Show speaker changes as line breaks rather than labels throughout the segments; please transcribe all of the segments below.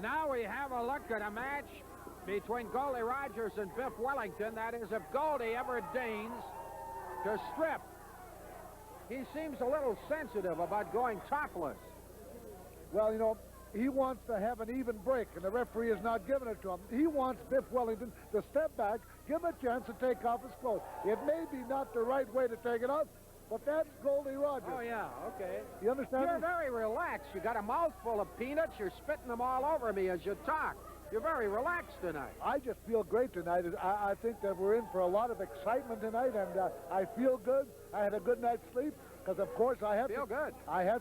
And now we have a look at a match between Goldie Rogers and Biff Wellington. That is, if Goldie ever deigns to strip. He seems a little sensitive about going topless.
Well, you know, he wants to have an even break, and the referee is not giving it to him. He wants Biff Wellington to step back, give him a chance to take off his clothes. It may be not the right way to take it off, but that's Goldie Rogers.
Oh, yeah, okay.
You understand?
You're very relaxed. You got a mouthful of peanuts. You're spitting them all over me as you talk. You're very relaxed tonight.
I just feel great tonight. I think that we're in for a lot of excitement tonight, and I feel good. I had a good night's sleep. Because, of course, I have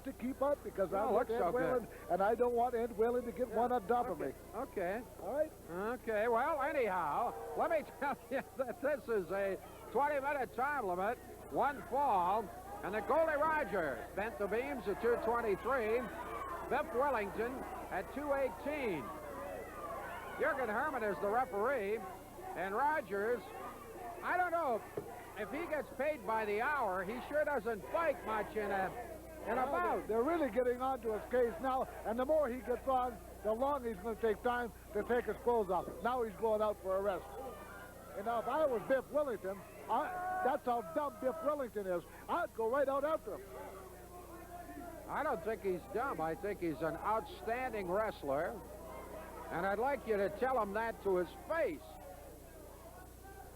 to keep up because I'm with Ed Whalen, and I don't want Ed Whalen to get one on top of me.
Okay.
All right?
Okay, well, anyhow, let me tell you that this is a 20-minute time limit, one fall, and that Goldie Rogers bent the beams at 2:23, Biff Wellington at 2:18. Jürgen Herman is the referee, and Rogers, I don't know, if he gets paid by the hour, he sure doesn't fight much in a bout.
They're really getting onto his case now, and the more he gets on, the longer he's going to take time to take his clothes off. Now he's going out for a rest. And now if I was Biff Wellington, that's how dumb Biff Wellington is. I'd go right out after him.
I don't think he's dumb. I think he's an outstanding wrestler, and I'd like you to tell him that to his face.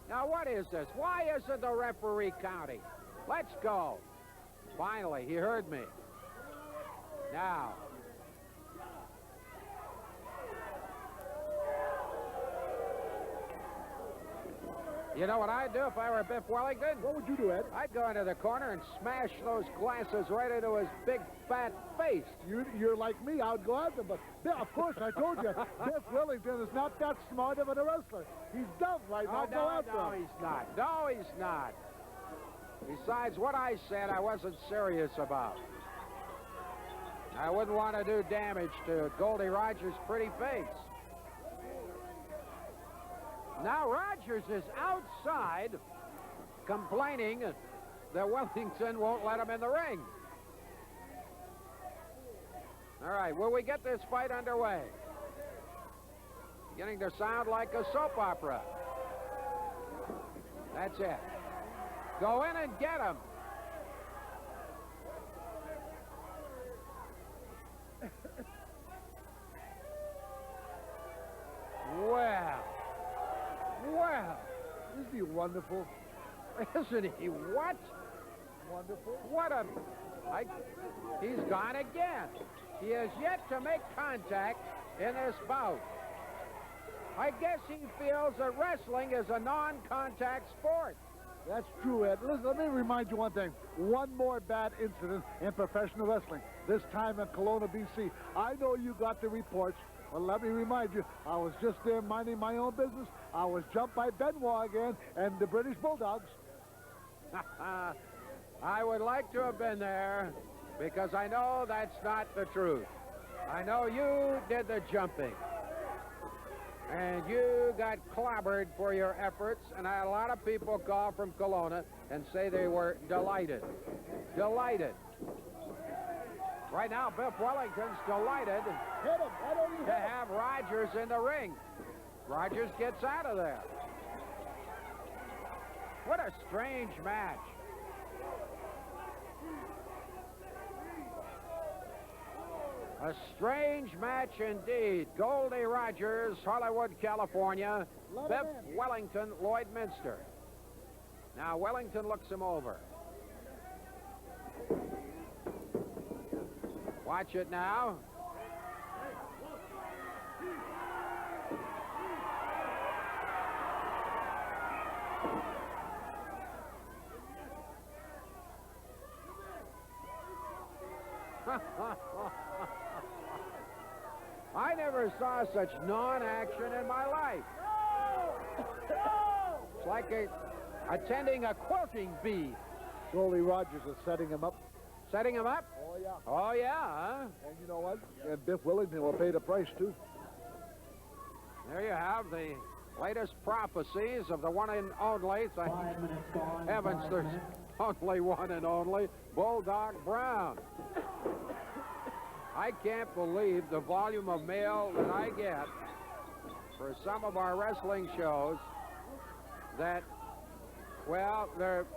Now, what is this? Why isn't the referee counting? Let's go. Finally, he heard me. Now. You know what I'd do if I were Biff Wellington?
What would you do, Ed?
I'd go into the corner and smash those glasses right into his big, fat face.
You're like me. I'd go after him. But, of course, I told you, Biff Wellington is not that smart of a wrestler. He's dumb right now. Go after him.
No, he's not. No, he's not. Besides, what I said, I wasn't serious about. I wouldn't want to do damage to Goldie Rogers' pretty face. Now Rogers is outside complaining that Wellington won't let him in the ring. All right, will we get this fight underway? Beginning to sound like a soap opera. That's it. Go in and get him.
Well, isn't he wonderful?
Isn't he what?
Wonderful.
What a... he's gone again. He has yet to make contact in this bout. I guess he feels that wrestling is a non-contact sport.
That's true, Ed. Listen, let me remind you one thing. One more bad incident in professional wrestling, this time in Kelowna, BC. I know you got the reports. Well, let me remind you, I was just there minding my own business. I was jumped by Benoit again and the British Bulldogs.
I would like to have been there because I know that's not the truth. I know you did the jumping. And you got clobbered for your efforts, and I had a lot of people call from Kelowna and say they were delighted. Delighted. Right now, Biff Wellington's delighted to have Rogers in the ring. Rogers gets out of there. What a strange match. A strange match indeed. Goldie Rogers, Hollywood, California. Biff Wellington, Lloydminster. Now Wellington looks him over. Watch it now. I never saw such non-action in my life. It's like attending a quilting bee.
Goldie Rogers is setting him up.
Setting him up?
Oh, yeah.
Oh, yeah, huh?
And you know what? And Biff Wellington will pay the price, too.
There you have the latest prophecies of the one and only. Thank heavens, there's only one and only Bulldog Brown. I can't believe the volume of mail that I get for some of our wrestling shows that, well,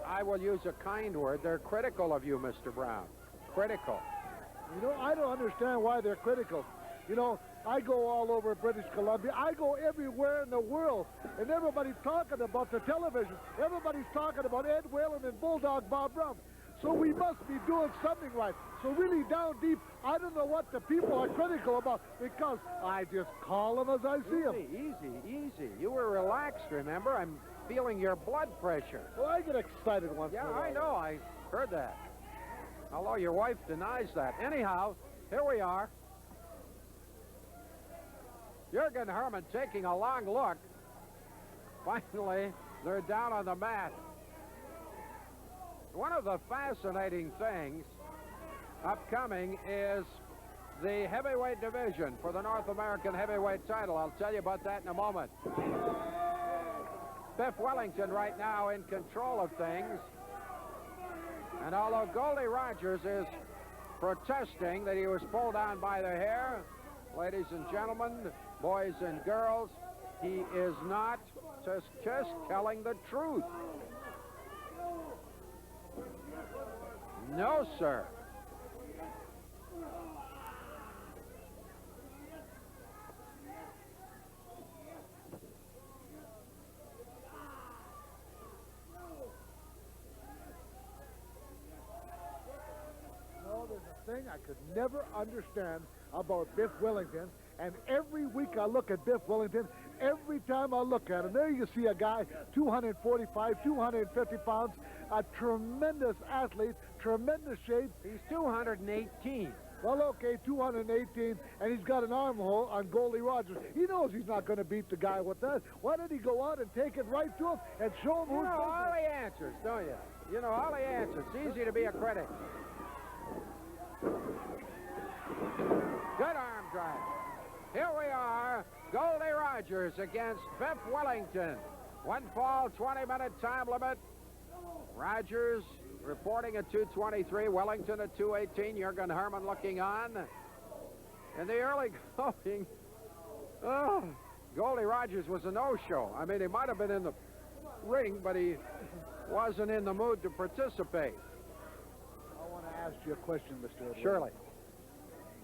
I will use a kind word, they're critical of you, Mr. Brown. Critical.
You know, I don't understand why they're critical. You know, I go all over British Columbia. I go everywhere in the world, and everybody's talking about the television. Everybody's talking about Ed Whalen and Bulldog Bob Brown. So we must be doing something right. So really down deep, I don't know what the people are critical about because I just call them as I see them.
Easy. You were relaxed, remember? I'm feeling your blood pressure.
Well, I get excited once in a while.
Yeah, I know. I heard that. Although your wife denies that. Anyhow, here we are. Jurgen Herman taking a long look. Finally, they're down on the mat. One of the fascinating things upcoming is the heavyweight division for the North American heavyweight title. I'll tell you about that in a moment. Biff Wellington right now in control of things. And although Goldie Rogers is protesting that he was pulled down by the hair, ladies and gentlemen, boys and girls, he is not just telling the truth. No, sir.
No, there's a thing I could never understand about Biff Wellington, and every week I look at Biff Wellington, every time I look at him, there you see a guy, 245, 250 pounds, a tremendous athlete, tremendous shape.
He's 218.
Well, okay, 218, and he's got an armhole on Goldie Rogers. He knows he's not going to beat the guy with that. Why did he go out and take it right to him and show him
You
who's
know
better?
all the answers, don't you? You know all the answers. It's easy to be a critic. Good arm drag. Here we are, Goldie Rogers against Biff Wellington. One fall, 20-minute time limit. Rogers reporting at 2:23, Wellington at 2:18. Jurgen Herman looking on. In the early going, Goldie Rogers was a no-show. I mean, he might have been in the ring, but he wasn't in the mood to participate.
I want to ask you a question, Mr. Edwards.
Surely.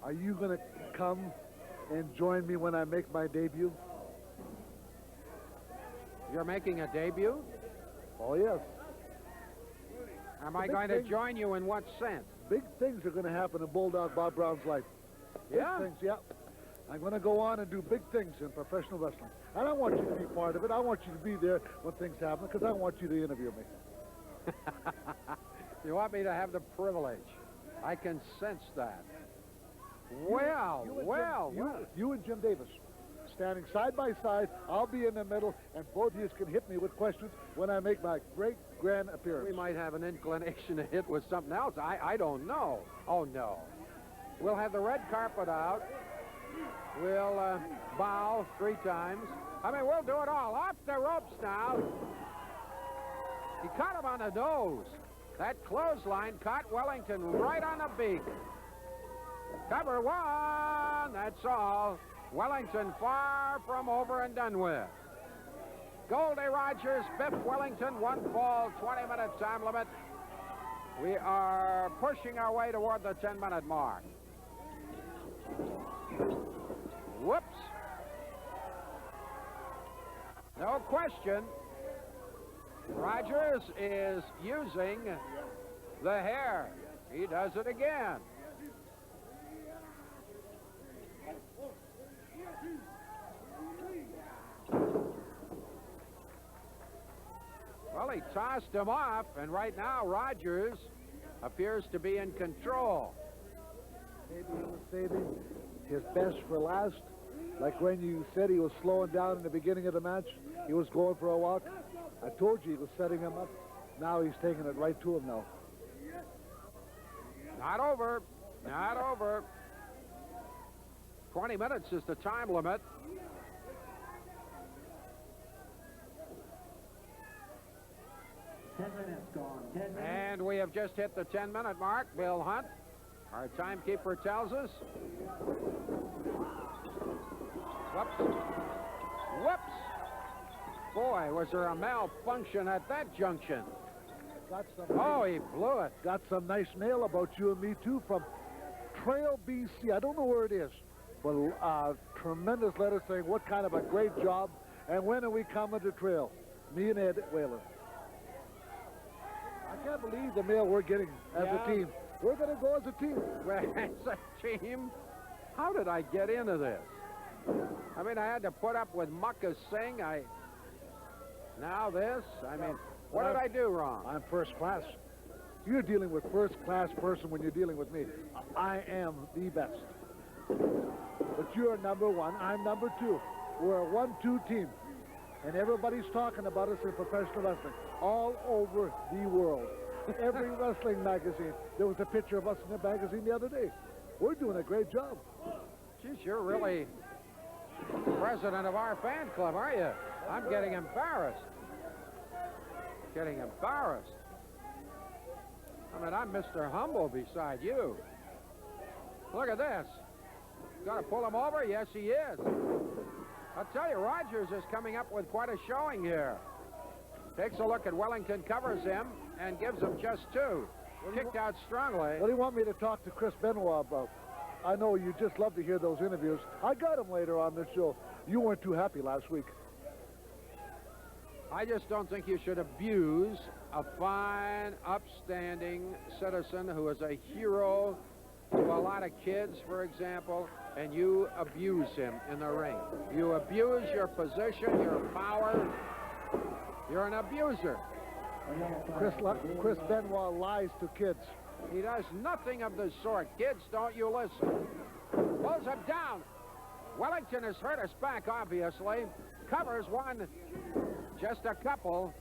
Are you going to come and join me when I make my debut?
You're making a debut?
Oh, yes.
Am I going to join you in what sense?
Big things are going to happen in Bulldog Bob Brown's life.
Yeah?
Big things, yeah. I'm going to go on and do big things in professional wrestling. And I want you to be part of it. I want you to be there when things happen because I want you to interview me.
You want me to have the privilege? I can sense that. Well.
You and Jim Davis, standing side by side. I'll be in the middle, and both of you can hit me with questions when I make my great grand appearance.
We might have an inclination to hit with something else. I don't know. Oh, no. We'll have the red carpet out. We'll bow 3 times. I mean, we'll do it all. Off the ropes now. He caught him on the nose. That clothesline caught Wellington right on the beak. Cover 1, that's all. Wellington far from over and done with. Goldie Rogers, Biff Wellington, 1 fall, 20-minute time limit. We are pushing our way toward the 10-minute mark. Whoops. No question. Rogers is using the hair. He does it again. Well, he tossed him off, and right now Rogers appears to be in control.
Maybe he was saving his best for last. Like when you said he was slowing down in the beginning of the match, he was going for a walk. I told you he was setting him up. Now he's taking it right to him now.
Not over. Not over. 20 minutes is the time limit.
Ten minutes gone. 10 minutes.
And we have just hit the 10-minute mark. Bill Hunt Our timekeeper tells us. Whoops. Whoops. Boy, was there a malfunction at that junction. Oh, he blew it.
Got some nice mail about you and me, too, from Trail, BC. I don't know where it is, but tremendous letter saying what kind of a great job, and when are we coming to Trail? Me and Ed Whalen. I can't believe the mail we're getting as a team. We're going to go as a team.
Well, as a team? How did I get into this? I mean, I had to put up with Muckus Singh. Now this? I mean, what did I do wrong?
I'm first class. You're dealing with first-class person when you're dealing with me. I am the best. But you're number one. I'm number two. We're a 1-2 team. And everybody's talking about us in professional wrestling all over the world. Every wrestling magazine. There was a picture of us in the magazine the other day. We're doing a great job.
Geez, you're really president of our fan club, aren't you? I'm getting embarrassed. Getting embarrassed. I mean, I'm Mr. Humble beside you. Look at this. Gonna pull him over? Yes, he is. I'll tell you, Rogers is coming up with quite a showing here. Takes a look at Wellington, covers him, and gives him just 2. Kicked out strongly.
What do you want me to talk to Chris Benoit about? I know you just love to hear those interviews. I got him later on the show. You weren't too happy last week.
I just don't think you should abuse a fine, upstanding citizen who is a hero to a lot of kids, for example, and you abuse him in the ring. You abuse your position, your power. You're an abuser.
Chris Benoit lies to kids.
He does nothing of the sort. Kids, don't you listen. Pulls him down. Wellington has hurt us back, obviously. Covers one. Just a couple.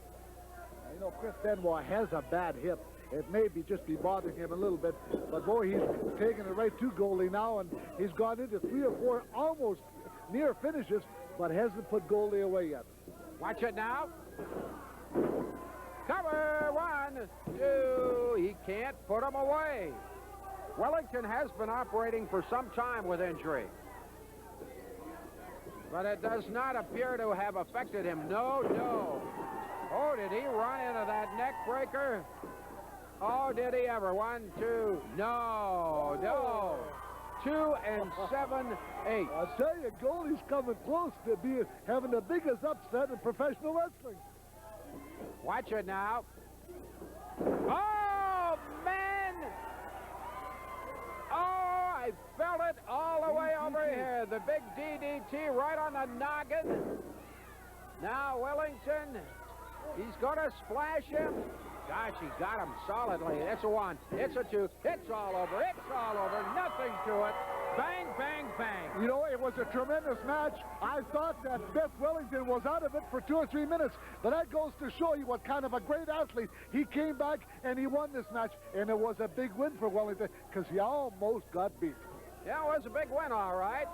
You know, Chris Benoit has a bad hip. It may just be bothering him a little bit. But, boy, he's taking it right to Goldie now, and he's gone into 3 or 4 almost near finishes, but hasn't put Goldie away yet.
Watch it now. Cover, 1, 2. He can't put him away. Wellington has been operating for some time with injury. But it does not appear to have affected him. No. Oh, did he run into that neck breaker? Oh, did he ever? 1, 2. No. 2 and 7, 8.
I'll tell you, Goldie's coming close to having the biggest upset in professional wrestling.
Watch it now. Oh, man! Oh, I felt it all the way over here. The big DDT right on the noggin. Now Wellington, he's going to splash him. Gosh, he got him solidly. It's a 1. It's a 2. It's all over. It's all over. Nothing to it. Bang, bang, bang.
You know, it was a tremendous match. I thought that Biff Wellington was out of it for 2 or 3 minutes. But that goes to show you what kind of a great athlete. He came back and he won this match. And it was a big win for Wellington because he almost got beat.
Yeah, it was a big win, all right.